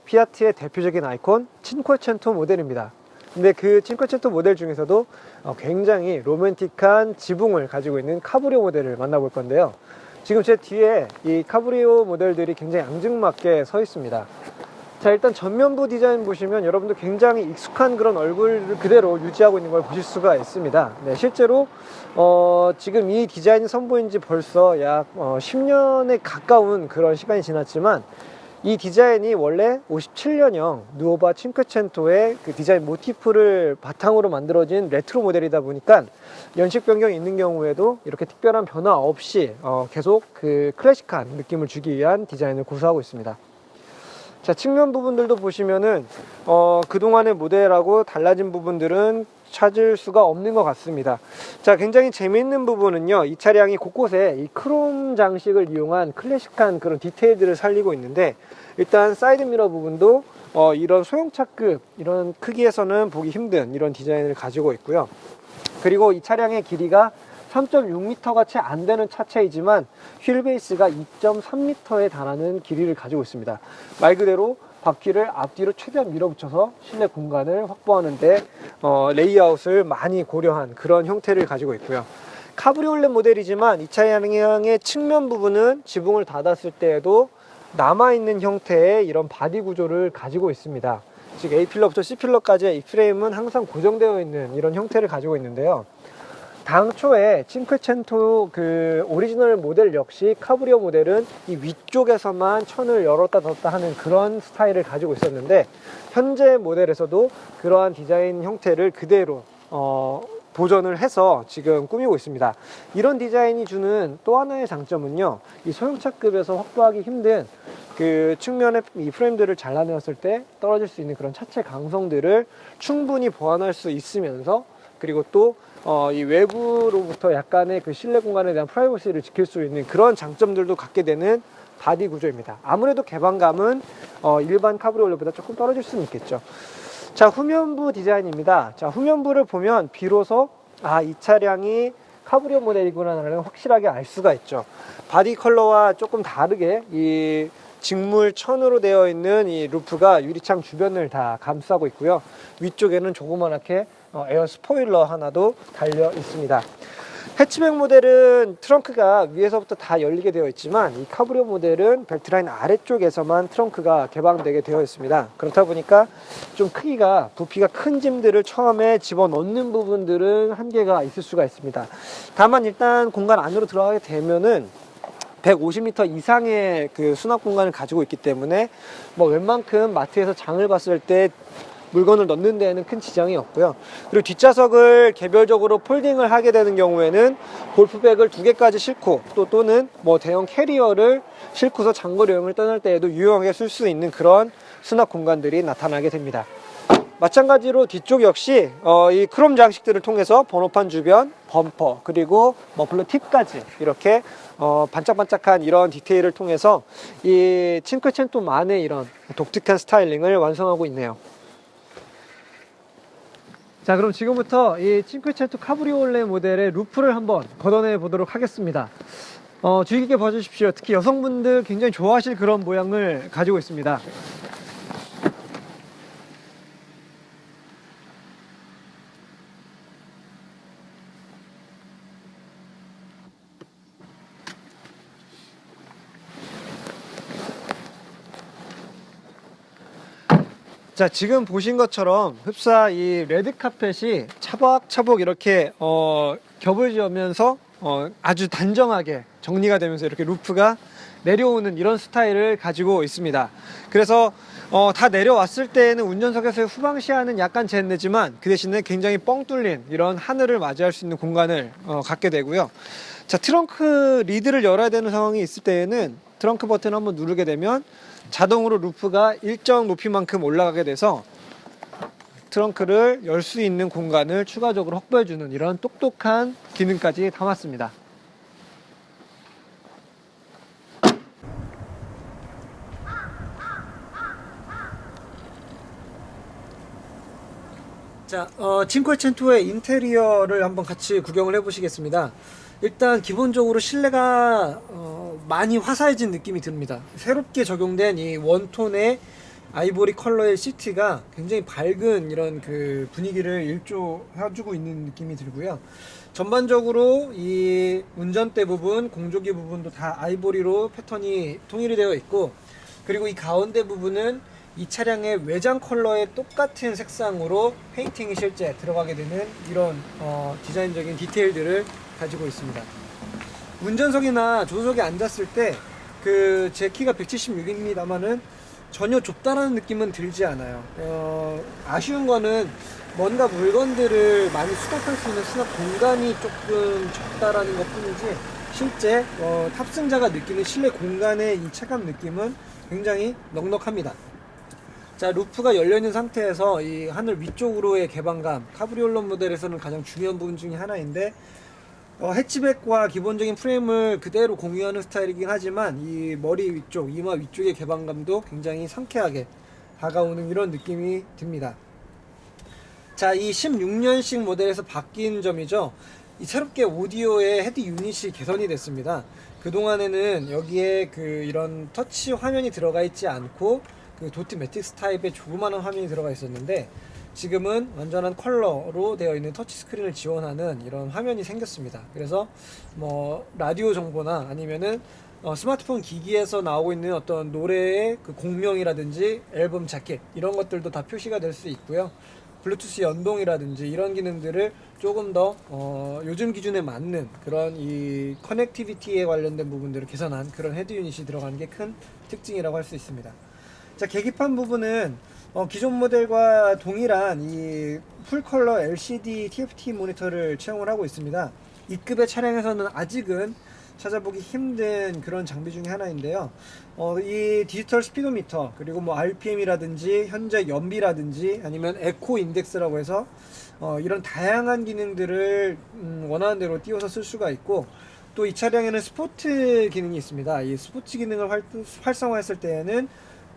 피아트의 대표적인 아이콘 친코첸토 모델입니다. 근데 그 친코첸토 모델 중에서도 굉장히 로맨틱한 지붕을 가지고 있는 카브리오 모델을 만나볼 건데요. 지금 제 뒤에 이 카브리오 모델들이 굉장히 앙증맞게 서 있습니다. 자, 일단 전면부 디자인 보시면 여러분도 굉장히 익숙한 그런 얼굴을 그대로 유지하고 있는 걸 보실 수가 있습니다. 네, 실제로 지금 이 디자인이 선보인 지 벌써 약 10년에 가까운 그런 시간이 지났지만, 이 디자인이 원래 57년형 누오바 친퀘첸토의 그 디자인 모티프를 바탕으로 만들어진 레트로 모델이다 보니까 연식 변경이 있는 경우에도 이렇게 특별한 변화 없이 계속 그 클래식한 느낌을 주기 위한 디자인을 고수하고 있습니다. 자, 측면 부분들도 보시면은 그동안의 모델하고 달라진 부분들은 찾을 수가 없는 것 같습니다. 자, 굉장히 재미있는 부분은요, 이 차량이 곳곳에 이 크롬 장식을 이용한 클래식한 그런 디테일들을 살리고 있는데, 일단 사이드 미러 부분도 이런 소형차급 이런 크기에서는 보기 힘든 이런 디자인을 가지고 있고요. 그리고 이 차량의 길이가 3.6m가 채 안 되는 차체이지만 휠 베이스가 2.3m에 달하는 길이를 가지고 있습니다. 말 그대로 바퀴를 앞뒤로 최대한 밀어붙여서 실내 공간을 확보하는데 레이아웃을 많이 고려한 그런 형태를 가지고 있고요. 카브리올렛 모델이지만 이 차량의 측면 부분은 지붕을 닫았을 때에도 남아있는 형태의 이런 바디 구조를 가지고 있습니다. 즉 A필러부터 C필러까지의 이 프레임은 항상 고정되어 있는 이런 형태를 가지고 있는데요. 당초에 친퀘첸토 그 오리지널 모델 역시 카브리오 모델은 이 위쪽에서만 천을 열었다 닫았다 하는 그런 스타일을 가지고 있었는데, 현재 모델에서도 그러한 디자인 형태를 그대로 보존을 해서 지금 꾸미고 있습니다. 이런 디자인이 주는 또 하나의 장점은요, 이 소형차급에서 확보하기 힘든 그 측면의 이 프레임들을 잘라내었을 때 떨어질 수 있는 그런 차체 강성들을 충분히 보완할 수 있으면서, 그리고 또 이 외부로부터 약간의 그 실내 공간에 대한 프라이버시를 지킬 수 있는 그런 장점들도 갖게 되는 바디 구조입니다. 아무래도 개방감은 일반 카브리올렛보다 조금 떨어질 수는 있겠죠. 자, 후면부 디자인입니다. 자, 후면부를 보면 비로소 이 차량이 카브리오 모델이구나라는 걸 확실하게 알 수가 있죠. 바디 컬러와 조금 다르게 이 직물 천으로 되어 있는 이 루프가 유리창 주변을 다 감싸고 있고요. 위쪽에는 조그맣게 에어 스포일러 하나도 달려 있습니다. 해치백 모델은 트렁크가 위에서부터 다 열리게 되어 있지만, 이 카브리오 모델은 벨트라인 아래쪽에서만 트렁크가 개방되게 되어 있습니다. 그렇다 보니까 좀 크기가, 부피가 큰 짐들을 처음에 집어넣는 부분들은 한계가 있을 수가 있습니다. 다만 일단 공간 안으로 들어가게 되면은 150m 이상의 그 수납 공간을 가지고 있기 때문에 웬만큼 마트에서 장을 봤을 때 물건을 넣는 데에는 큰 지장이 없고요. 그리고 뒷좌석을 개별적으로 폴딩을 하게 되는 경우에는 골프백을 2개까지 싣고 또는 대형 캐리어를 싣고서 장거리 여행을 떠날 때에도 유용하게 쓸 수 있는 그런 수납 공간들이 나타나게 됩니다. 마찬가지로 뒤쪽 역시 이 크롬 장식들을 통해서 번호판 주변, 범퍼, 그리고 머플러 팁까지 이렇게 반짝반짝한 이런 디테일을 통해서 이 친퀘첸토만의 이런 독특한 스타일링을 완성하고 있네요. 자, 그럼 지금부터 이 친퀘첸토 카브리올레 모델의 루프를 한번 걷어내 보도록 하겠습니다. 주의 깊게 봐주십시오. 특히 여성분들 굉장히 좋아하실 그런 모양을 가지고 있습니다. 자, 지금 보신 것처럼 흡사 이 레드 카펫이 차박차박 이렇게 겹을 지으면서 아주 단정하게 정리가 되면서 이렇게 루프가 내려오는 이런 스타일을 가지고 있습니다. 그래서 다 내려왔을 때에는 운전석에서의 후방 시야는 약간 제한되지만 그 대신에 굉장히 뻥 뚫린 이런 하늘을 맞이할 수 있는 공간을 갖게 되고요. 자, 트렁크 리드를 열어야 되는 상황이 있을 때에는 트렁크 버튼을 한번 누르게 되면 자동으로 루프가 일정 높이만큼 올라가게 돼서 트렁크를 열 수 있는 공간을 추가적으로 확보해주는 이런 똑똑한 기능까지 담았습니다. 자, 친퀘첸토의 인테리어를 한번 같이 구경을 해보시겠습니다. 일단 기본적으로 실내가 많이 화사해진 느낌이 듭니다. 새롭게 적용된 이 원톤의 아이보리 컬러의 시트가 굉장히 밝은 이런 그 분위기를 일조해주고 있는 느낌이 들고요. 전반적으로 이 운전대 부분, 공조기 부분도 다 아이보리로 패턴이 통일이 되어 있고, 그리고 이 가운데 부분은 이 차량의 외장 컬러의 똑같은 색상으로 페인팅이 실제 들어가게 되는 이런 디자인적인 디테일들을 가지고 있습니다. 운전석이나 조수석에 앉았을 때 그 제 키가 176입니다만은 전혀 좁다라는 느낌은 들지 않아요. 아쉬운 거는 뭔가 물건들을 많이 수납할 수 있는 수납 공간이 조금 적다라는 것 뿐이지, 실제 탑승자가 느끼는 실내 공간의 이 체감 느낌은 굉장히 넉넉합니다. 자, 루프가 열려있는 상태에서 이 하늘 위쪽으로의 개방감, 카브리올레 모델에서는 가장 중요한 부분 중에 하나인데, 해치백과 기본적인 프레임을 그대로 공유하는 스타일이긴 하지만 이 머리 위쪽, 이마 위쪽의 개방감도 굉장히 상쾌하게 다가오는 이런 느낌이 듭니다. 자, 이 16년식 모델에서 바뀐 점이죠. 이 새롭게 오디오의 헤드 유닛이 개선이 됐습니다. 그동안에는 여기에 이런 터치 화면이 들어가 있지 않고 그 도트 매틱스 타입의 조그마한 화면이 들어가 있었는데, 지금은 완전한 컬러로 되어 있는 터치 스크린을 지원하는 이런 화면이 생겼습니다. 그래서 뭐 라디오 정보나 아니면은 스마트폰 기기에서 나오고 있는 어떤 노래의 그 공명이라든지 앨범 자켓 이런 것들도 다 표시가 될 수 있고요. 블루투스 연동이라든지 이런 기능들을 조금 더 요즘 기준에 맞는 그런 이 커넥티비티에 관련된 부분들을 개선한 그런 헤드 유닛이 들어가는 게 큰 특징이라고 할 수 있습니다. 자, 계기판 부분은 기존 모델과 동일한 이 풀컬러 LCD TFT 모니터를 채용을 하고 있습니다. 이 급의 차량에서는 아직은 찾아보기 힘든 그런 장비 중에 하나인데요. 이 디지털 스피도미터, 그리고 뭐 RPM이라든지 현재 연비라든지 아니면 에코 인덱스라고 해서 이런 다양한 기능들을 원하는 대로 띄워서 쓸 수가 있고, 또 이 차량에는 스포츠 기능이 있습니다. 이 스포츠 기능을 활성화했을 때에는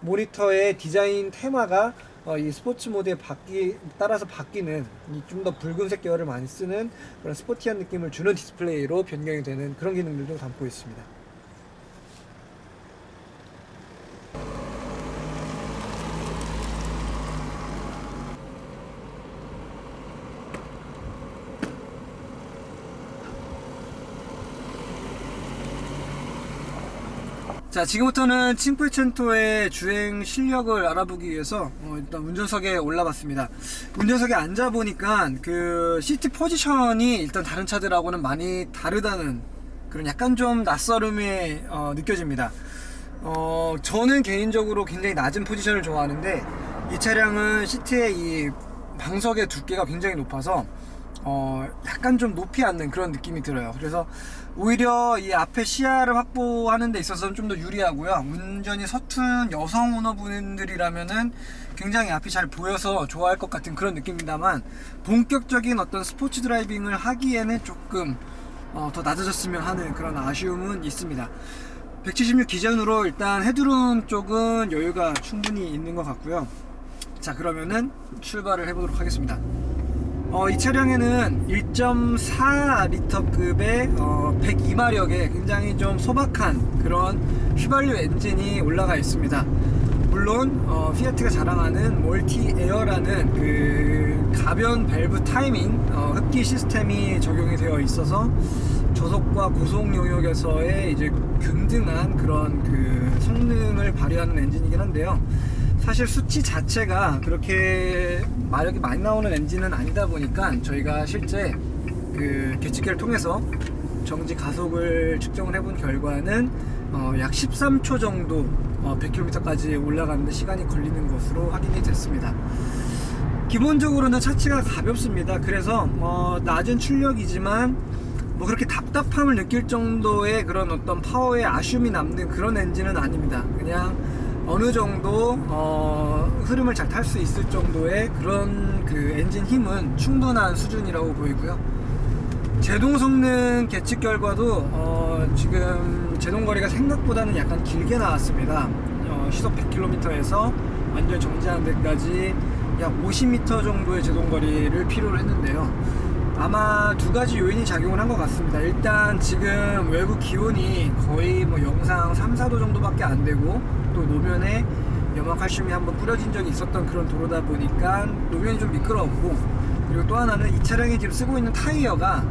모니터의 디자인 테마가 이 스포츠 모드에 따라서 바뀌는 좀 더 붉은색 계열을 많이 쓰는 그런 스포티한 느낌을 주는 디스플레이로 변경이 되는 그런 기능들도 담고 있습니다. 자, 지금부터는 칭쿠에첸토의 주행 실력을 알아보기 위해서 일단 운전석에 올라봤습니다. 운전석에 앉아보니까 그 시트 포지션이 일단 다른 차들하고는 많이 다르다는 그런 약간 좀 낯설음이 느껴집니다. 저는 개인적으로 굉장히 낮은 포지션을 좋아하는데, 이 차량은 시트의 이 방석의 두께가 굉장히 높아서 약간 좀 높이 앉는 그런 느낌이 들어요. 그래서 오히려 이 앞에 시야를 확보하는 데 있어서는 좀 더 유리하고요. 운전이 서툰 여성 오너분들이라면은 굉장히 앞이 잘 보여서 좋아할 것 같은 그런 느낌입니다만, 본격적인 어떤 스포츠 드라이빙을 하기에는 조금 더 낮아졌으면 하는 그런 아쉬움은 있습니다. 176 기준으로 일단 헤드룸 쪽은 여유가 충분히 있는 것 같고요. 자, 그러면은 출발을 해보도록 하겠습니다. 이 차량에는 1.4L급의 102마력의 굉장히 좀 소박한 그런 휘발유 엔진이 올라가 있습니다. 물론 피아트가 자랑하는 멀티 에어라는 그 가변 밸브 타이밍 흡기 시스템이 적용이 되어 있어서 저속과 고속 영역에서의 이제 균등한 그런 그 성능을 발휘하는 엔진이긴 한데요. 사실 수치 자체가 그렇게 마력이 많이 나오는 엔진은 아니다 보니까 저희가 실제 그 계측기를 통해서 정지 가속을 측정을 해본 결과는 약 13초 정도 100km까지 올라가는데 시간이 걸리는 것으로 확인이 됐습니다. 기본적으로는 차체가 가볍습니다. 그래서 낮은 출력이지만 뭐 그렇게 답답함을 느낄 정도의 그런 어떤 파워의 아쉬움이 남는 그런 엔진은 아닙니다. 그냥 어느 정도 흐름을 잘 탈 수 있을 정도의 그런 그 엔진 힘은 충분한 수준이라고 보이고요. 제동 성능 계측 결과도 지금 제동 거리가 생각보다는 약간 길게 나왔습니다. 시속 100km에서 완전 정지하는 데까지 약 50m 정도의 제동 거리를 필요로 했는데요. 아마 두 가지 요인이 작용을 한 것 같습니다. 일단 지금 외부 기온이 거의 뭐 영상 3, 4도 정도밖에 안 되고, 또 노면에 염화칼슘이 한번 뿌려진 적이 있었던 그런 도로다 보니까 노면이 좀 미끄러웠고, 그리고 또 하나는 이 차량이 지금 쓰고 있는 타이어가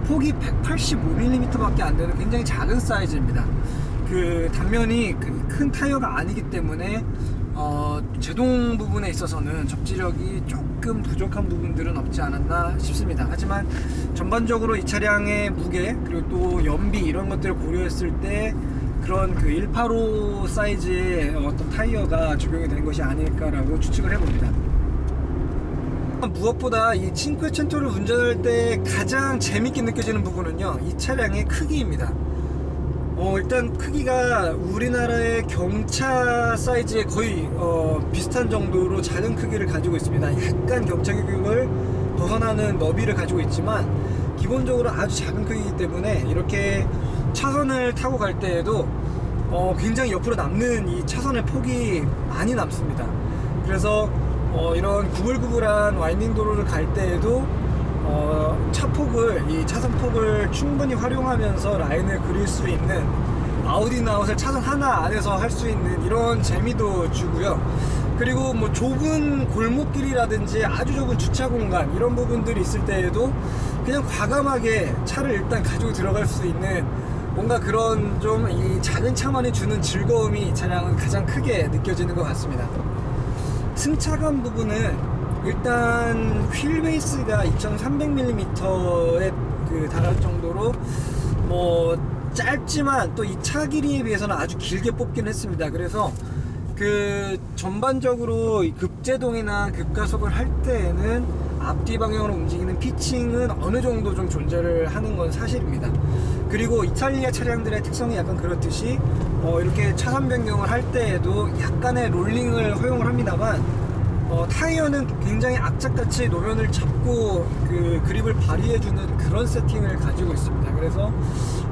폭이 185mm 밖에 안 되는 굉장히 작은 사이즈입니다. 그 단면이 큰 타이어가 아니기 때문에 제동 부분에 있어서는 접지력이 조금 부족한 부분들은 없지 않았나 싶습니다. 하지만 전반적으로 이 차량의 무게 그리고 또 연비 이런 것들을 고려했을 때 그런 그 185 사이즈의 어떤 타이어가 적용이 된 것이 아닐까라고 추측을 해봅니다. 무엇보다 이 칭쿠에첸토를 운전할 때 가장 재밌게 느껴지는 부분은요, 이 차량의 크기입니다. 일단 크기가 우리나라의 경차 사이즈에 거의 비슷한 정도로 작은 크기를 가지고 있습니다. 약간 경차 규격을 벗어나는 너비를 가지고 있지만 기본적으로 아주 작은 크기이기 때문에 이렇게 차선을 타고 갈 때에도 굉장히 옆으로 남는 이 차선의 폭이 많이 남습니다. 그래서 이런 구불구불한 와인딩 도로를 갈 때에도 차폭을, 이 차선폭을 충분히 활용하면서 라인을 그릴 수 있는, 아웃인 아웃을 차선 하나 안에서 할 수 있는 이런 재미도 주고요. 그리고 뭐 좁은 골목길이라든지 아주 좁은 주차 공간 이런 부분들이 있을 때에도 그냥 과감하게 차를 일단 가지고 들어갈 수 있는 뭔가 그런 좀 이 작은 차만이 주는 즐거움이 이 차량은 가장 크게 느껴지는 것 같습니다. 승차감 부분은 일단 휠 베이스가 2300mm에 달할 정도로 뭐 짧지만 또 이 차 길이에 비해서는 아주 길게 뽑긴 했습니다. 그래서 그 전반적으로 급제동이나 급가속을 할 때에는 앞뒤 방향으로 움직이는 피칭은 어느 정도 좀 존재를 하는 건 사실입니다. 그리고 이탈리아 차량들의 특성이 약간 그렇듯이 이렇게 차선 변경을 할 때에도 약간의 롤링을 허용을 합니다만 타이어는 굉장히 악착같이 노면을 잡고 그 그립을 발휘해주는 그런 세팅을 가지고 있습니다. 그래서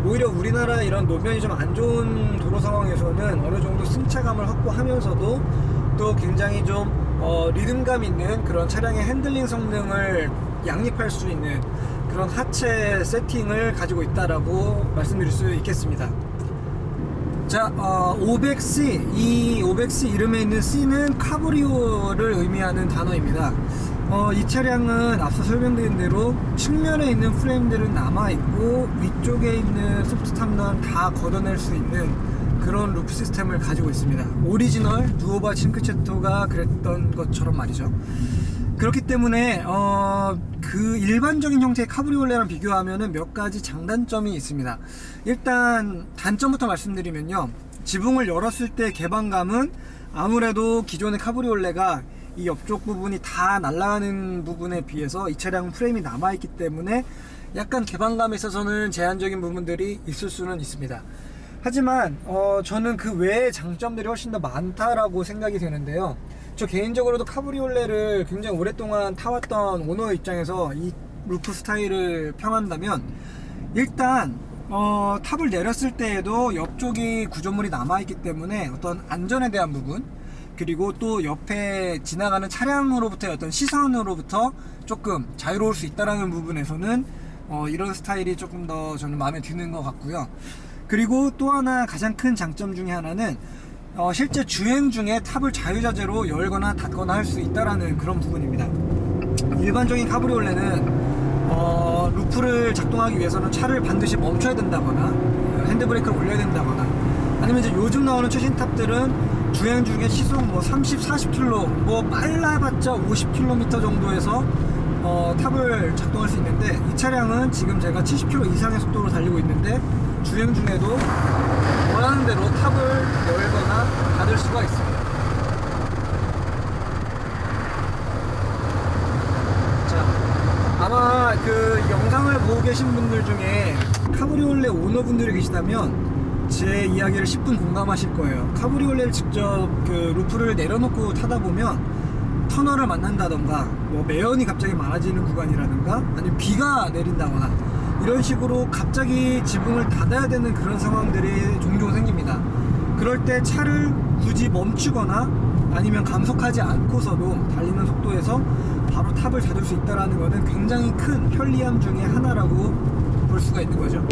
오히려 우리나라 이런 노면이 좀 안 좋은 도로 상황에서는 어느 정도 승차감을 확보하면서도 또 굉장히 좀 리듬감 있는 그런 차량의 핸들링 성능을 양립할 수 있는 그런 하체 세팅을 가지고 있다라고 말씀드릴 수 있겠습니다. 자, 500C, 이 500C 이름에 있는 C는 카브리오를 의미하는 단어입니다. 이 차량은 앞서 설명드린 대로 측면에 있는 프레임들은 남아있고 위쪽에 있는 소프트 탑넌 다 걷어낼 수 있는 그런 루프 시스템을 가지고 있습니다. 오리지널 누오바 칭쿠체토가 그랬던 것처럼 말이죠. 그렇기 때문에 그 일반적인 형태의 카브리올레랑 비교하면 몇 가지 장단점이 있습니다. 일단 단점부터 말씀드리면요, 지붕을 열었을 때 개방감은 아무래도 기존의 카브리올레가 이 옆쪽 부분이 다 날아가는 부분에 비해서 이 차량은 프레임이 남아있기 때문에 약간 개방감에 있어서는 제한적인 부분들이 있을 수는 있습니다. 하지만 저는 그 외의 장점들이 훨씬 더 많다라고 생각이 되는데요. 저 개인적으로도 카브리올레를 굉장히 오랫동안 타왔던 오너 입장에서 이 루프 스타일을 평한다면, 일단 탑을 내렸을 때에도 옆쪽이 구조물이 남아있기 때문에 어떤 안전에 대한 부분, 그리고 또 옆에 지나가는 차량으로부터의 어떤 시선으로부터 조금 자유로울 수 있다는 부분에서는 이런 스타일이 조금 더 저는 마음에 드는 것 같고요. 그리고 또 하나 가장 큰 장점 중에 하나는 실제 주행 중에 탑을 자유자재로 열거나 닫거나 할 수 있다는 그런 부분입니다. 일반적인 카브리올레는 루프를 작동하기 위해서는 차를 반드시 멈춰야 된다거나 핸드브레이크를 올려야 된다거나, 아니면 이제 요즘 나오는 최신 탑들은 주행 중에 시속 뭐 30, 40km, 뭐 빨라봤자 50km 정도에서 탑을 작동할 수 있는데, 이 차량은 지금 제가 70km 이상의 속도로 달리고 있는데 주행 중에도 원하는 대로 탑을 열거나 닫을 수가 있습니다. 자, 아마 그 영상을 보고 계신 분들 중에 카브리올레 오너분들이 계시다면 제 이야기를 10분 공감하실 거예요. 카브리올레를 직접 그 루프를 내려놓고 타다 보면 터널을 만난다던가, 뭐 매연이 갑자기 많아지는 구간이라든가, 아니면 비가 내린다거나 이런 식으로 갑자기 지붕을 닫아야 되는 그런 상황들이 종종 생깁니다. 그럴 때 차를 굳이 멈추거나 아니면 감속하지 않고서도 달리는 속도에서 바로 탑을 닫을 수 있다는 것은 굉장히 큰 편리함 중에 하나라고 볼 수가 있는 거죠.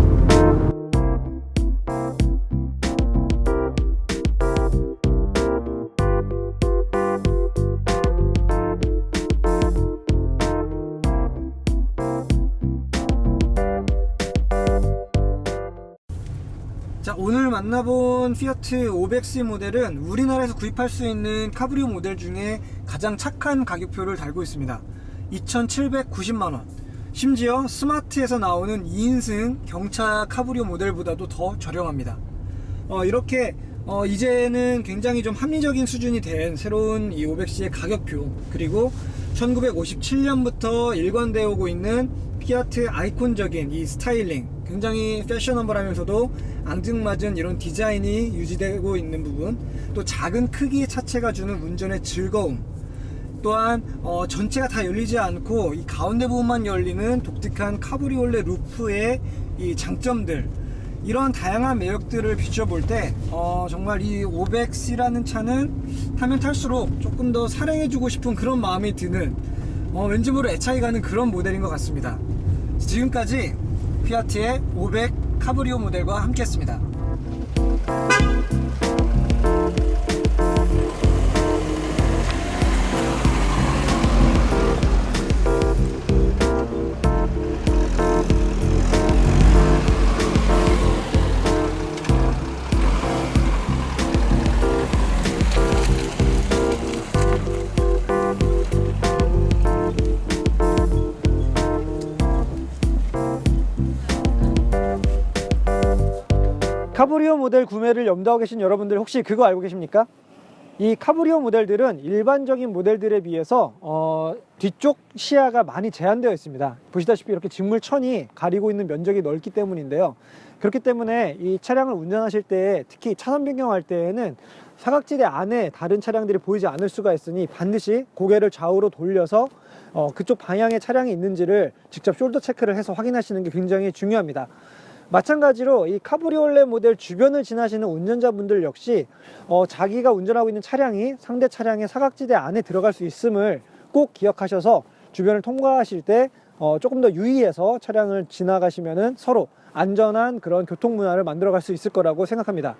자, 오늘 만나본 피아트 500C 모델은 우리나라에서 구입할 수 있는 카브리오 모델 중에 가장 착한 가격표를 달고 있습니다. 2,790만원. 심지어 스마트에서 나오는 2인승 경차 카브리오 모델보다도 더 저렴합니다. 이렇게 이제는 굉장히 좀 합리적인 수준이 된 새로운 이 500C의 가격표, 그리고 1957년부터 일관되어 오고 있는 피아트 아이콘적인 이 스타일링, 굉장히 패셔너블하면서도 앙증맞은 이런 디자인이 유지되고 있는 부분, 또 작은 크기의 차체가 주는 운전의 즐거움, 또한 전체가 다 열리지 않고 이 가운데 부분만 열리는 독특한 카브리올레 루프의 이 장점들, 이런 다양한 매력들을 비춰볼 때 정말 이 500C라는 차는 타면 탈수록 조금 더 사랑해주고 싶은 그런 마음이 드는, 왠지 모를 애착이 가는 그런 모델인 것 같습니다. 지금까지 피아트의 500 카브리오 모델과 함께 했습니다. 카브리오 모델 구매를 염두하고 계신 여러분들 혹시 그거 알고 계십니까? 이 카브리오 모델들은 일반적인 모델들에 비해서 뒤쪽 시야가 많이 제한되어 있습니다. 보시다시피 이렇게 직물천이 가리고 있는 면적이 넓기 때문인데요. 그렇기 때문에 이 차량을 운전하실 때, 특히 차선 변경할 때에는 사각지대 안에 다른 차량들이 보이지 않을 수가 있으니 반드시 고개를 좌우로 돌려서 그쪽 방향에 차량이 있는지를 직접 숄더 체크를 해서 확인하시는 게 굉장히 중요합니다. 마찬가지로 이 카브리올레 모델 주변을 지나시는 운전자분들 역시 자기가 운전하고 있는 차량이 상대 차량의 사각지대 안에 들어갈 수 있음을 꼭 기억하셔서 주변을 통과하실 때 조금 더 유의해서 차량을 지나가시면은 서로 안전한 그런 교통 문화를 만들어 갈 수 있을 거라고 생각합니다.